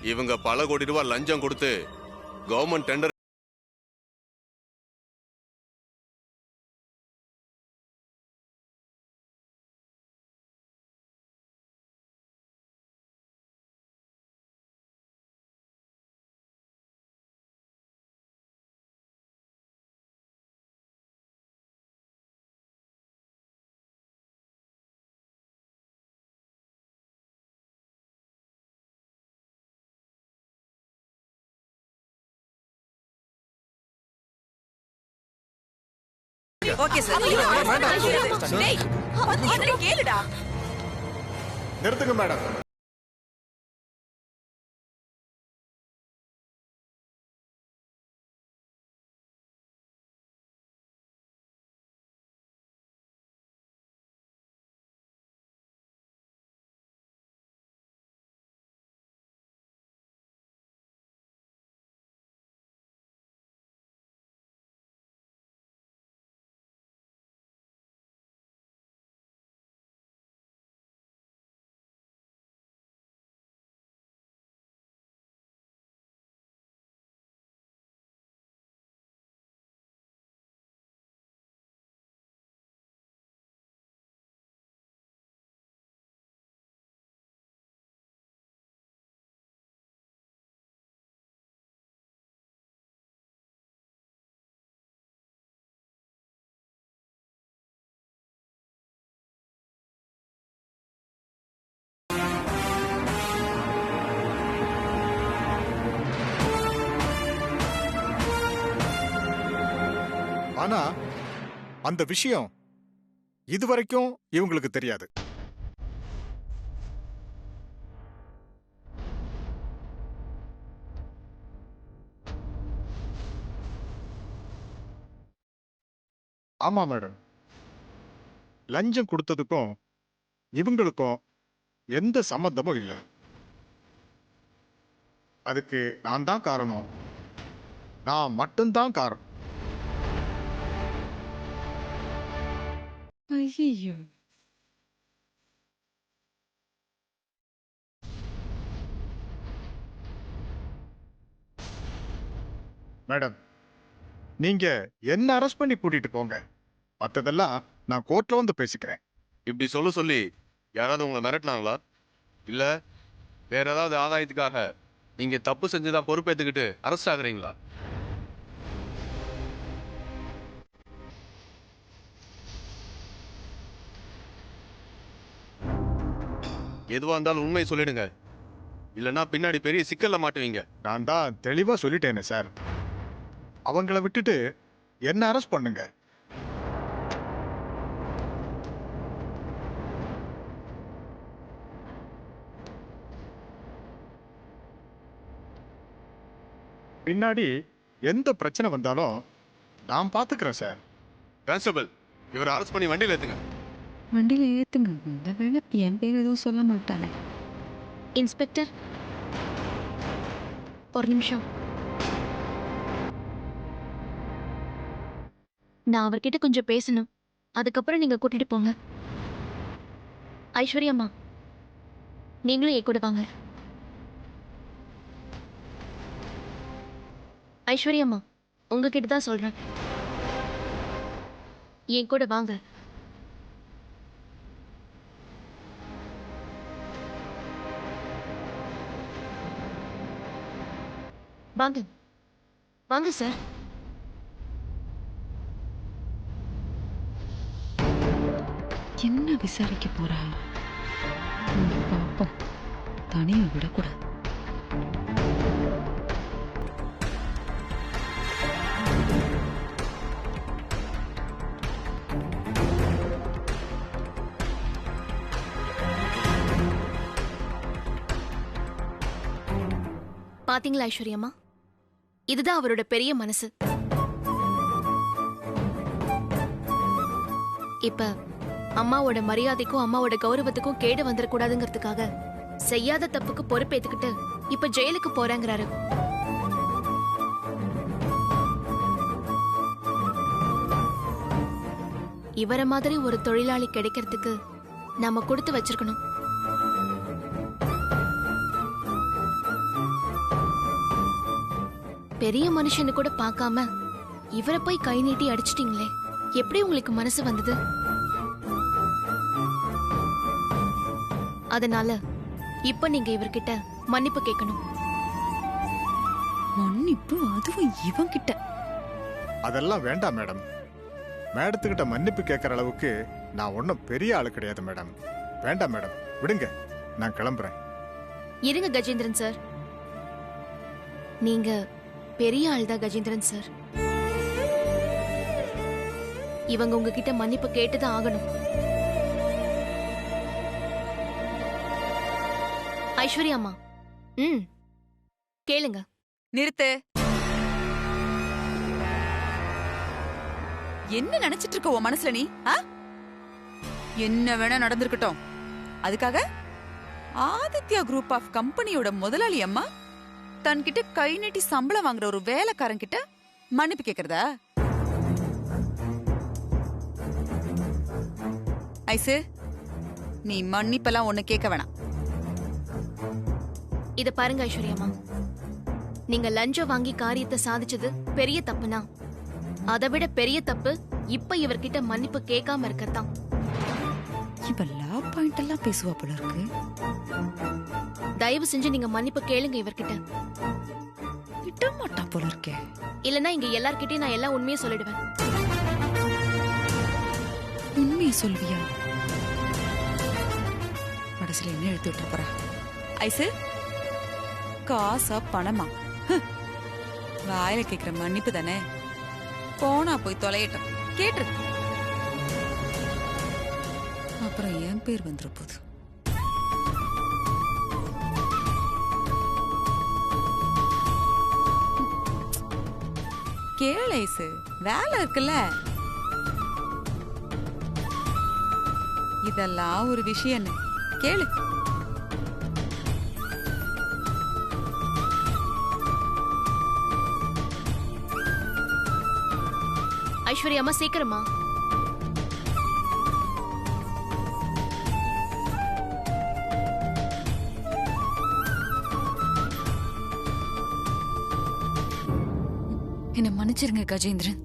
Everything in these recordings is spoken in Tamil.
இவங்க பல கோடி ரூபாய் லஞ்சம் கொடுத்து கவர்மெண்ட் டெண்டர் ஓகே சார். கேளுடா. நிறுத்துங்க மேடம். ஆனா அந்த விஷயம் இதுவரைக்கும் இவங்களுக்கு தெரியாது. ஆமா மேடம், லஞ்சம் கொடுத்ததுக்கும் இவங்களுக்கும் எந்த சம்பந்தமும் இல்லை. அதுக்கு நான் தான் காரணம், நான் மட்டும்தான் காரணம். ஐயோ, மேடம், நீங்க என்ன அரெஸ்ட் பண்ணி கூட்டிட்டு போங்க, மத்ததெல்லாம் நான் கோர்ட்ல வந்து பேசிக்கிறேன். இப்படி சொல்லி யாராவது உங்களை மிரட்டினாங்களா? இல்ல வேற ஏதாவது ஆதாயத்துக்காக நீங்க தப்பு செஞ்சுதான் பொறுப்பேற்றுக்கிட்டு அரெஸ்ட் ஆகுறீங்களா? எதுவா இருந்தாலும் உண்மை சொல்லிடுங்க, இல்லைன்னா பின்னாடி பெரிய சிக்கல்ல மாட்டுவீங்க. நான் தான் தெளிவா சொல்லிட்டேனே சார், அவங்கள விட்டுட்டு என்ன அரெஸ்ட் பண்ணுங்க. பின்னாடி எந்த பிரச்சனை வந்தாலும் நான் பாத்துக்கிறேன் சார். கான்ஸ்டபிள், இவரை அரெஸ்ட் பண்ணி வண்டியில் ஏத்துங்க. வண்டியில ஏத்துங்க. இந்த வேலை என் பேர் எதுவும் சொல்ல மாட்டானே. இன்ஸ்பெக்டர், ஒரு நிமிஷம். நான் அவர்கிட்ட கொஞ்சம் பேசணும், அதுக்கப்புறம் நீங்க கூட்டிட்டு போங்க. ஐஸ்வர்யம்மா, நீங்களும் என் கூட வாங்க. ஐஸ்வர்யம்மா, உங்ககிட்ட தான் சொல்றேன், என் கூட வாங்க. வாங்க வாங்க சார். என்ன விசாரிக்க போறா? பாப்போம், தனியா விடக்கூடாது. பாத்தீங்களா ஐஸ்வர்யம்மா, இதுதான் அவரோட பெரிய மனசு. இப்ப அம்மாவோட மரியாதைக்கும் அம்மாவோட கௌரவத்துக்கும் கேடு வந்துடக்கூடாதுங்கிறதுக்காக செய்யாத தப்புக்கு பொறுப்பேத்துக்கிட்டு இப்ப ஜெயிலுக்கு போறாங்கிறாரு. இவர மாதிரி ஒரு தொழிலாளி கிடைக்கிறதுக்கு நாம கொடுத்து வச்சிருக்கணும். பெரிய மனுஷன்னு கூட பார்க்காம இவரை போய் கை நீட்டி அடிச்சிட்டீங்களே, எப்படி உங்களுக்கு மனசு வந்தது? அதனால இப்ப நீங்க இவர்கிட்ட மன்னிப்பு கேட்கணும். மன்னிப்பு? அதுவும் இவன் கிட்ட? அதெல்லாம் வேண்டாம் மேடம். மேடத்துக்கிட்ட மன்னிப்பு கேட்கற அளவுக்கு நான் ஒன்றும் பெரிய ஆளு கிடையாது மேடம். வேண்டாம் மேடம், விடுங்க, நான் கிளம்புறேன். இருங்க கஜேந்திரன் சார், நீங்க பெரிய ஆள் தான் கஜேந்திரன் சார். இவங்க உங்ககிட்ட மன்னிப்பு கேட்டுதான் ஆகணும். ஐஸ்வர்யா அம்மா, கேளுங்க. நிறுத்து. என்ன நினைச்சிட்டு இருக்க உன் மனசுல நீ? என்ன வேணா நடந்திருக்கட்டும், அதுக்காக ஆதித்யா குரூப் ஆஃப் கம்பெனியோட முதலாளி அம்மா தன்கிட்ட கை நீட்டி சம்பளம் வாங்குற ஒரு வேலைக்காரன் கிட்ட மன்னிப்பு கேக்குறதா? ஐசு, நீ மன்னிப்பெல்லாம் ஒண்ணு கேட்க வேணாம். இத பாருங்க ஐஸ்வர்யாமா, நீங்க லஞ்சம் வாங்கி காரியத்தை சாதிச்சது பெரிய தப்புனா, அதை விட பெரிய தப்பு இப்ப இவர்கிட்ட மன்னிப்பு கேட்காம இருக்கத்தான். இப்ப லா பாயிண்ட் எல்லாம் பேசுவா போல இருக்கு. தயவு செஞ்சு நீங்க மன்னிப்பு கேளுங்க இவர்கிட்ட. விட மாட்டா போல இருக்கே. இல்லனா இங்க எல்லார்கிட்டயும் நான் எல்லா உண்மையை சொல்லிடுவேன். உண்மையை சொல்வியா? மனசுல என்ன எடுத்து விட்டு போறா? ஐசு, காசா பணமா? வாயில கேக்குற மன்னிப்பு தானே, போனா போய் தொலையட்டும். கேட்டு அப்புறம் என் பேர் வந்துட போகுது. கேளு ஐசு, வேலை இருக்குல்ல. இதெல்லாம் ஒரு விஷயம் கேளு. ஐஸ்வர்யா அம்மா சீக்கிரமா. என்ன மன்னிச்சிருங்க கஜேந்திரன்.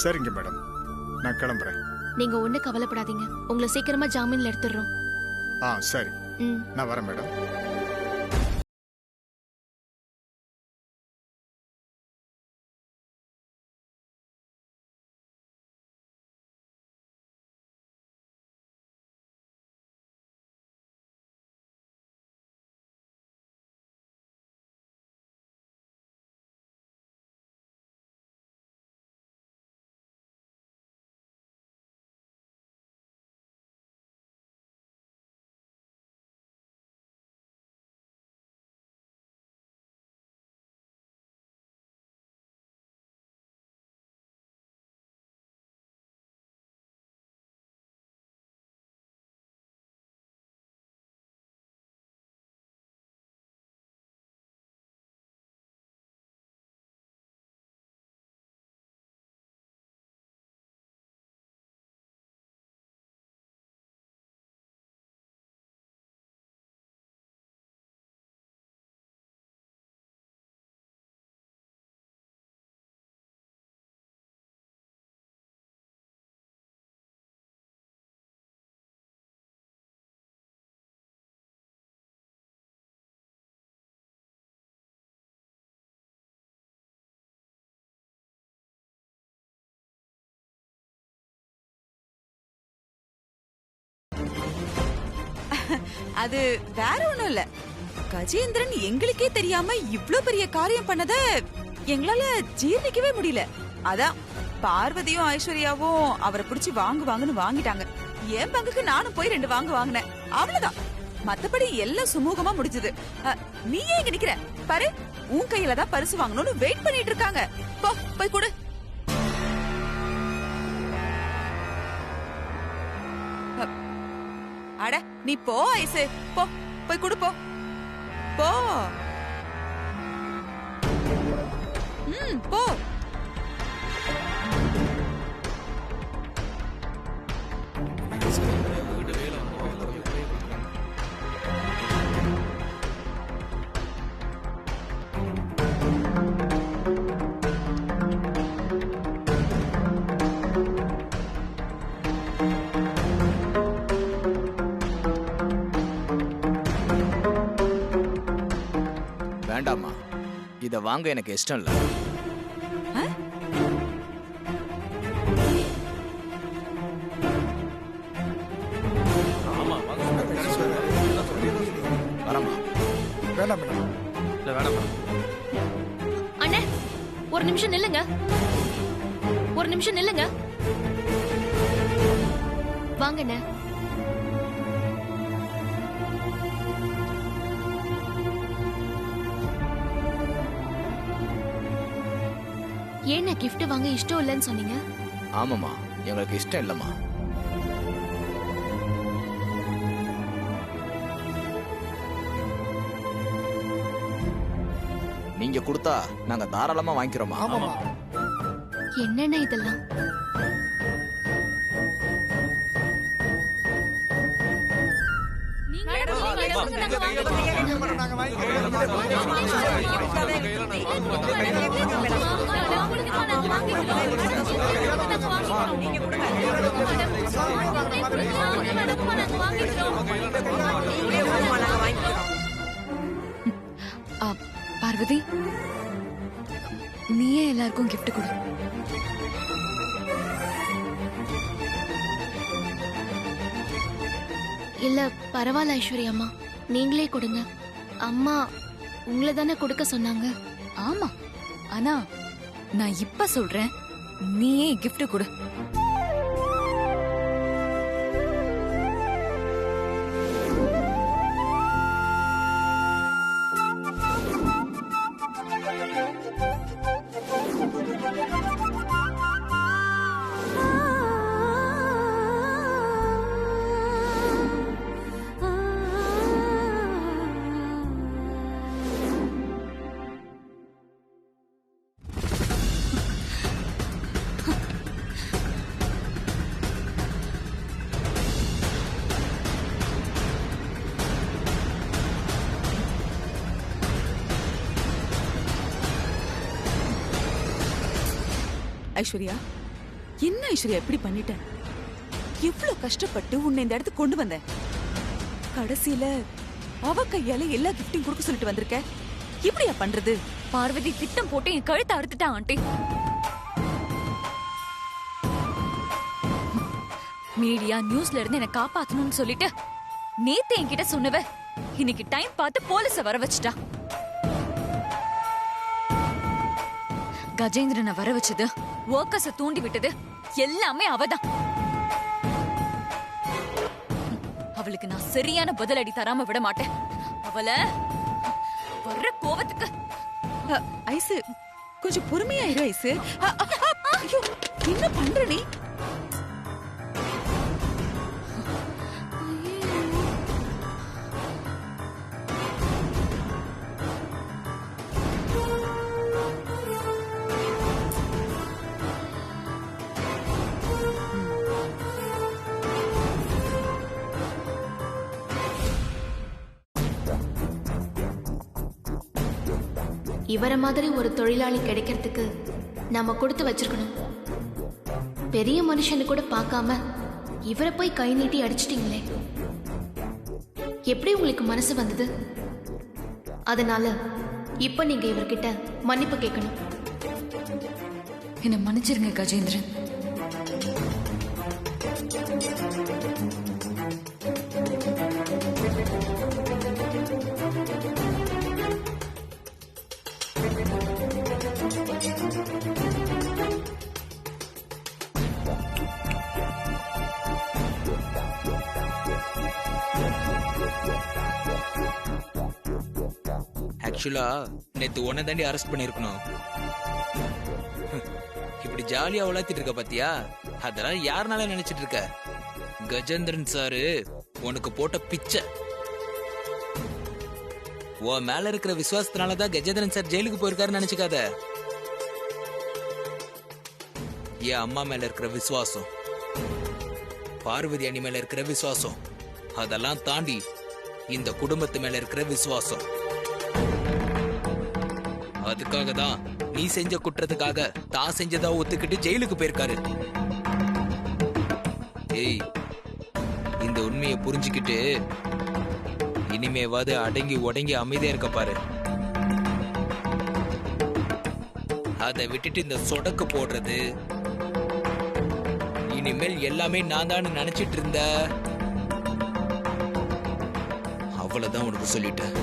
சரிங்க மேடம், நான் கிளம்புறேன். நீங்க ஒண்ணு கவலைப்படாதீங்க, உங்களை சீக்கிரமா ஜாமீன்ல எடுத்துடுறோம். சரி, நான் வரேன் மேடம். அது வேற ஒண்ணும் இல்ல. கஜேந்திரன் எங்களுக்கே தெரியாம இவ்ளோ பெரிய காரியம் பண்ணத எங்களால ஜீர்ணிக்கவே முடியல. அதான் பார்வதியும் ஐஸ்வர்யாவும் அவரை பிடிச்சி வாங்குன்னு வாங்கிட்டாங்க. என் பங்குக்கு நானும் போய் 2 வாங்கினேன். அவ்வளவுதான். மத்தபடி எல்லாம் சுமூகமா முடிஞ்சது. நீ ஏன் இங்க நிக்கிற? பாரு, உன் கையில தான் பரிசு வாங்கணும்னு வெயிட் பண்ணிட்டு இருக்காங்க. போ, போய் கொடு. அட, நீ போ ஐசு, போ, போய் கொடு, போ போ. போ. இத வாங்க எனக்கு இஷ்டம் இல்ல. வரமா? வேண்டாம் மேடம். இல்ல வேணாம். அண்ணே ஒரு நிமிஷம் நில்லுங்க, ஒரு நிமிஷம் நில்லுங்க. வாங்கண்ணே. ஏண்ணே gift வாங்க இஷ்டம் இல்லைன்னு சொன்னீங்க? ஆமாமா, எங்களுக்கு இஷ்டம் இல்லம்மா. நீங்க கொடுத்தா நாங்க தாராளமா வாங்கிக்கிறோமா? ஆமாமா. என்னண்ணே இதெல்லாம்? பார்வதி, நீயே எல்லாருக்கும் gift கொடு. இல்ல பரவாயில்ல ஐஸ்வர்யா அம்மா, நீங்களே கொடுங்க. அம்மா உங்களை தானே கொடுக்க சொன்னாங்க. ஆமா, ஆனா நான் இப்ப சொல்றேன், நீயே gift கொடு. ஐஸ்வர்யா, என்ன ஐஸ்வர்யா இப்படி பண்ணிட்ட? எவ்வளவு கஷ்டப்பட்டு உன்னை இந்த இடத்துக்கு கொண்டு வந்தேன். கடைசியில அவ கையால எல்லா கிஃப்டையும் கொடுக்க சொல்லிட்டு வந்திருக்க. இப்படியா பண்றது? பார்வதி திட்டம் போட்டு என் கழுத்தை அறுத்துட்டா ஆண்டி. மீடியா நியூஸ்ல இருந்து என்ன காப்பாத்தணும்னு சொல்லிட்டு நேத்து என்கிட்ட சொன்னவ இன்னைக்கு டைம் பார்த்து போலீஸ வர வச்சுட்டா. கஜேந்திரனை வர வச்சது, ஒர்க்கர்ஸ தூண்டி விட்டது எல்லாமே அவதான். அவளுக்கு நான் சரியான பதிலடி தராம விட மாட்டேன். அவளை வர்ற கோவத்துக்கு ஐசு, கொஞ்சம் பொறுமையா இரு ஐசு. ஐயோ, என்ன பண்ற நீ? இவர மாதிரி ஒரு தொழிலாளி கிடைக்கிறதுக்கு நாம கொடுத்து வச்சிருக்கணும். பெரிய மனுஷன்னு கூட பார்க்காம இவரை போய் கை நீட்டி அடிச்சிட்டீங்களே, எப்படி உங்களுக்கு மனசு வந்தது? அதனால இப்ப நீங்க இவர்கிட்ட மன்னிப்பு கேட்கணும். என்ன மன்னிச்சிருங்க கஜேந்திரன். ஆக்சுவலா நேத்து உன்னை தாண்டி அரெஸ்ட் பண்ணிருக்கணும். இப்படி ஜாலியா உலாத்திட்டு இருக்க பாத்தியா? அதெல்லாம் யாருனால நினைச்சிட்டு இருக்க? கஜேந்திரன் சாரு உனக்கு போட்ட பிச்சை. உன் மேல இருக்கிற விசுவாசத்தினாலதான் கஜேந்திரன் சார் ஜெயிலுக்கு போயிருக்காருன்னு நினைச்சுக்காத. என் அம்மா மேல இருக்கிற விசுவாசம், பார்வதி அணி மேல இருக்கிற விசுவாசம், அதெல்லாம் தாண்டி இந்த குடும்பத்து மேல இருக்கிற விசுவாசம். அதுக்காக தான் நீ செஞ்ச குற்றத்துக்காக தான் செஞ்சதா ஒத்துக்கிட்டு ஜெயிலுக்கு போயிருக்காரு. ஏய், இந்த உண்மையை புரிஞ்சுக்கிட்டு இனிமேவாது அடங்கி உடங்கி அமைதியா இருக்க பாரு. அதை விட்டுட்டு இந்த சொடக்கு போடுறது இனிமேல் எல்லாமே நான் தான் நினைச்சிட்டு இருந்த. அவ்வளவுதான் உனக்கு சொல்லிட்டேன்.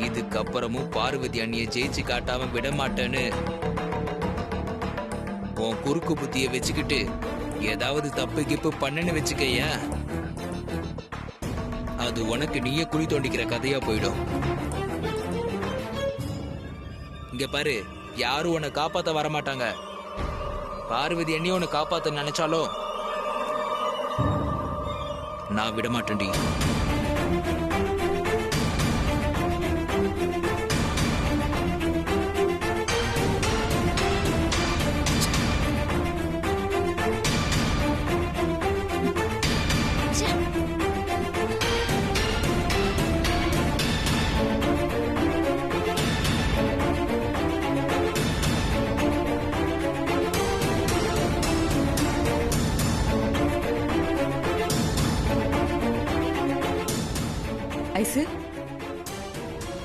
இதுக்கப்புறமும் பார்வதி அண்ணிய ஜெயிச்சு காட்டாம விட மாட்டேன்னு உன் குறுக்கு புத்திய வச்சுக்கிட்டு ஏதாவது தப்பு கிப்பு பண்ணன்னு வச்சுக்கைய, அது உனக்கு நீயே குழி தோண்டிக்கிற கதையா போயிடும். இங்க பாரு, யாரும் உன்னை காப்பாத்த வரமாட்டாங்க. பார்வதி அண்ணி உன்னை காப்பாத்த நினைச்சாலும் நான் விட மாட்டேன்டி. ஐசு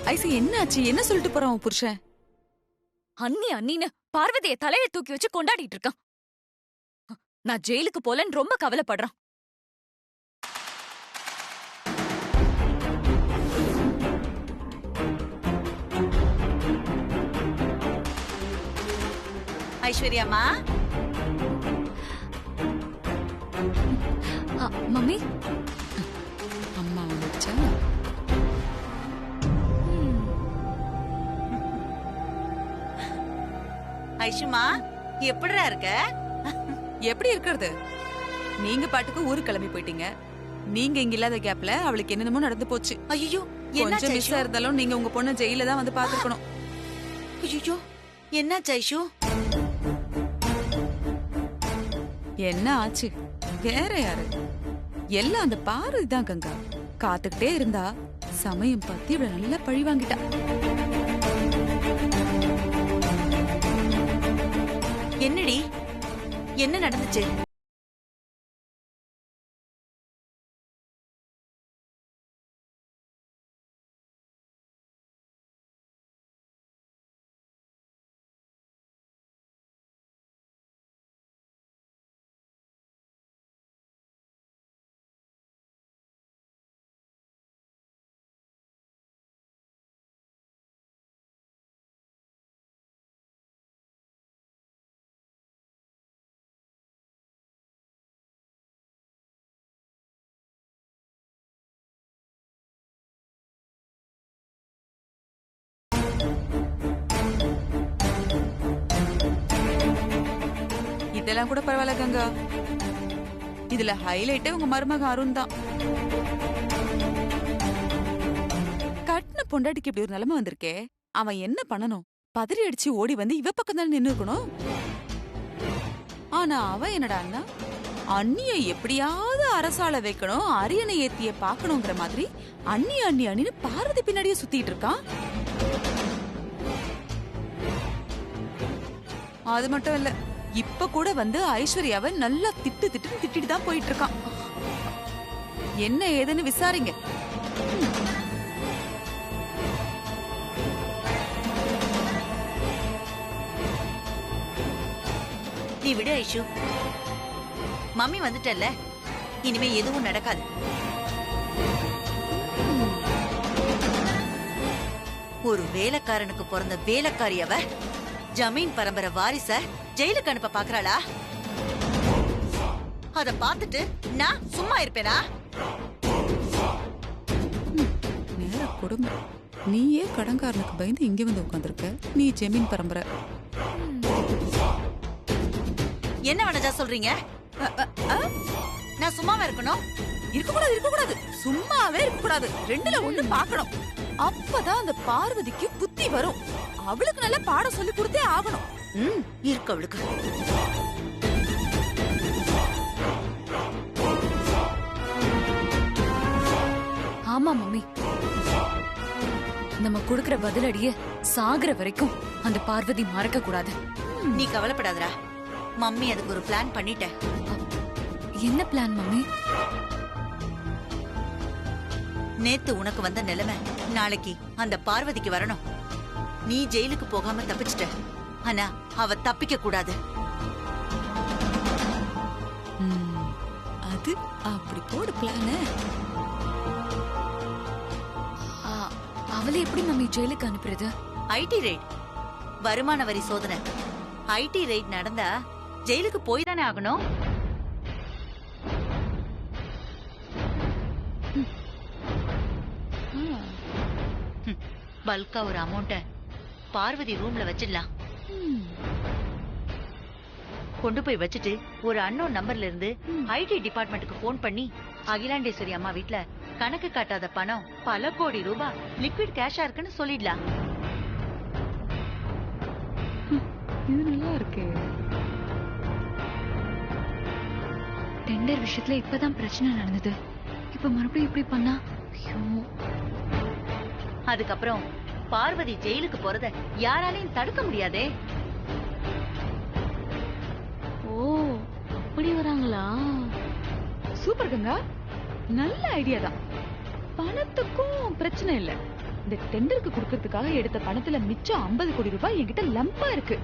ஐசு என்னாச்சு? என்ன சொல்லிட்டு போறான் உன் புருஷன்? அண்ணி அண்ணின்னு பார்வதியை தலையில தூக்கி வச்சு கொண்டாடிட்டு இருக்கான். நான் ஜெயிலுக்கு போலன்னு ரொம்ப கவலைப்படுறான். ஐஸ்வர்யாமா, மம்மி, அம்மா வந்துச்சா? ஐஷுமா, எப்படிடா இருக்க? எப்படி இருக்கிறது? நீங்க பாட்டுக்கு ஊருக்கு கிளம்பி போயிட்டீங்க. நீங்க இங்க இல்லாத கேப்ல அவளுக்கு என்னென்னமோ நடந்து போச்சு. ஐயோ, கொஞ்சம் மிஸ் இருந்தாலும் நீங்க உங்க பொண்ணு ஜெயில தான் வந்து பாத்துக்கணும். ஐயோ, என்னாச்சு ஐஷு? என்ன ஆச்சு? வேற யாரு? எல்லாம் அந்த பார்வதி தான் கங்கா. காத்துக்கிட்டே இருந்தா சமயம் பத்தி இவள நல்லா பழி வாங்கிட்டா. என்னடி, என்ன நடந்துச்சு? இதெல்லாம் கூட பரவாயில்ல கங்கா. இதுல ஹைலைட்டே உங்க மருமக அருண் தான். கட்டின பொண்டாட்டிக்கு இப்படி ஒரு நிலைமை வந்திருக்கே, அவன் என்ன பண்ணணும்? பதறி அடிச்சு ஓடி வந்து இவ பக்கம் தானே நின்னு இருக்கணும். ஆனா அவன் என்னடான்னா, அண்ணிய எப்படியாவது அரசால வைக்கணும், அரியணை ஏத்திய பாக்கணுங்கிற மாதிரி அண்ணி அண்ணி அண்ணின்னு பார்வதி பின்னாடியே சுத்திட்டு இருக்கான். அது மட்டும் இல்ல, இப்ப கூட வந்து ஐஸ்வர்யாவை நல்லா திட்டிட்டு தான் போயிட்டு இருக்கான். என்ன ஏதுன்னு விசாரிங்க. நீ விடு ஐஷு, மம்மி வந்துட்டல்ல, இனிமே எதுவும் நடக்காது. ஒரு வேலைக்காரனுக்கு பிறந்த வேலைக்காரி அவ ஜமீன் பரம்பரை வாரிச ஜெயிலுக்கு அனுப்ப பாக்குறாளா? அத பாத்துட்டு நான் சும்மா இருப்பேனா? நேர குடும்பம். நீயே கடன்காரனுக்கு பயந்து இங்க வந்து உட்கார்ந்திருக்க. நீ ஜமீன் பரம்பரை. என்ன வனஜா சொல்றீங்க? நான் சும்மாவே இருக்கணும்? இருக்கக்கூடாது. சும்மாவே இருக்கக்கூடாது. ரெண்டுல ஒண்ணு பாக்கணும். அப்பதான் அந்த பார்வதிக்கு புத்தி வரும். அவளுக்கு நல்ல பாடம் சொல்லி கொடுத்தே ஆகணும். இருக்கு அவளுக்கு. ஆமா மம்மி, நம்ம கொடுக்கிற பதிலடிய சாகுற வரைக்கும் அந்த பார்வதி மறக்க கூடாது. நீ கவலைப்படாதடா, மம்மி அதுக்கு ஒரு பிளான் பண்ணிட்டேன். என்ன பிளான் மம்மி? நேத்து உனக்கு வந்த நிலைமை நாளைக்கு அந்த பார்வதிக்கு வரணும். நீ ஜெயிலுக்கு போகாம தப்பிச்சிட்ட. ஆனா அவ தப்பிக்க கூடாது. அது அப்படி போடு பிளான. அவளை எப்படி மம்மி ஜெயிலுக்கு அனுப்புறது? ஐடி ரெய்ட், வருமான வரி சோதனை. ஐடி ரெய்ட் நடந்தா ஜெயிலுக்கு போய் தானே ஆகணும். பல்கா ஒரு அமௌண்ட பார்வதி ரூம்ல வச்சிடலாம். கொண்டு போய் வச்சுட்டு ஒரு அன்னோன் நம்பர்ல இருந்து ஐடி டிபார்ட்மெண்ட்டுக்கு போன் பண்ணி அகிலாண்டேஸ்வரி அம்மா வீட்ல கணக்கு காட்டாத பணம் பல கோடி ரூபாய் லிக்விட் கேஷா இருக்குன்னு சொல்லிடலாம். இது நல்லா இருக்கு. டெண்டர் விஷயத்துல இப்பதான் பிரச்சனை நடந்தது. இப்ப மறுபடியும் இப்படி பண்ணா அதுக்கப்புறம் பார்வதி ஜெயிலுக்கு போறத யாராலையும் தடுக்க முடியாதே. ஓ, அப்படி வராங்களா? சூப்பர் கங்கா, நல்ல ஐடியா தான். பணத்துக்கும் பிரச்சனை இல்ல. இந்த டெண்டருக்கு கொடுக்கறதுக்காக எடுத்த பணத்துல மிச்சம் 50 கோடி ரூபாய் என்கிட்ட லம்பா இருக்கு.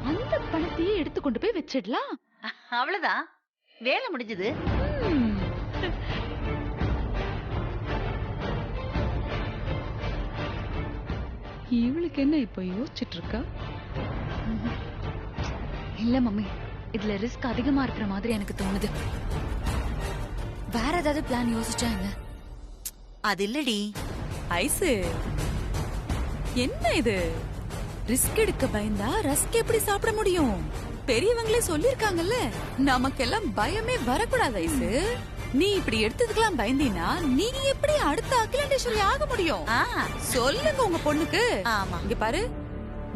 அந்த பணத்தையே எடுத்து கொண்டு போய் வச்சிடலாம். அவ்வளவுதான், வேலை முடிஞ்சது. இவளுக்கு என்ன இப்ப யோசிச்சுட்டு இருக்கா? இல்ல மம்மி, இதுல ரிஸ்க் அதிகமா இருக்கிற மாதிரி எனக்கு தோணுது. வேற ஏதாவது பிளான் யோசிச்சாங்க? அது இல்லடி ஐசு, என்ன இது? ரிஸ்க் எடுக்க பயந்தா ரஸ்க் எப்படி சாப்பிட முடியும்? பெரியவங்களே சொல்லிருக்காங்கல்ல, நமக்கெல்லாம் பயமே வரக்கூடாது ஐசு. நீ இப்படி எடுத்ததுக்கெல்லாம் பயந்தீனா நீ எப்படி அடுத்த அகிலாண்டேஸ்வரி ஆக முடியும்? சொல்லுங்க உங்க பொண்ணுக்கு. ஆமா, இங்க பாரு,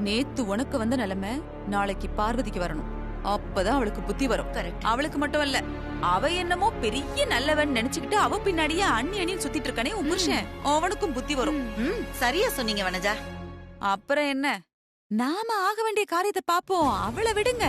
நேத்து உனக்கு வந்த நிலைமை நாளைக்கு பார்வதிக்கு வரணும். அப்பதான் அவளுக்கு புத்தி வரும். அவளுக்கு மட்டும் இல்ல, அவ என்னமோ பெரிய நல்லவன் நினைச்சுக்கிட்டு அவ பின்னாடியே அண்ணி சுத்திட்டு இருக்கானே உன் புருஷன், அவனுக்கும் புத்தி வரும். சரியா சொன்னீங்க வனஜா. அப்புறம் என்ன, நாம ஆக வேண்டிய காரியத்தை பாப்போம். அவளை விடுங்க.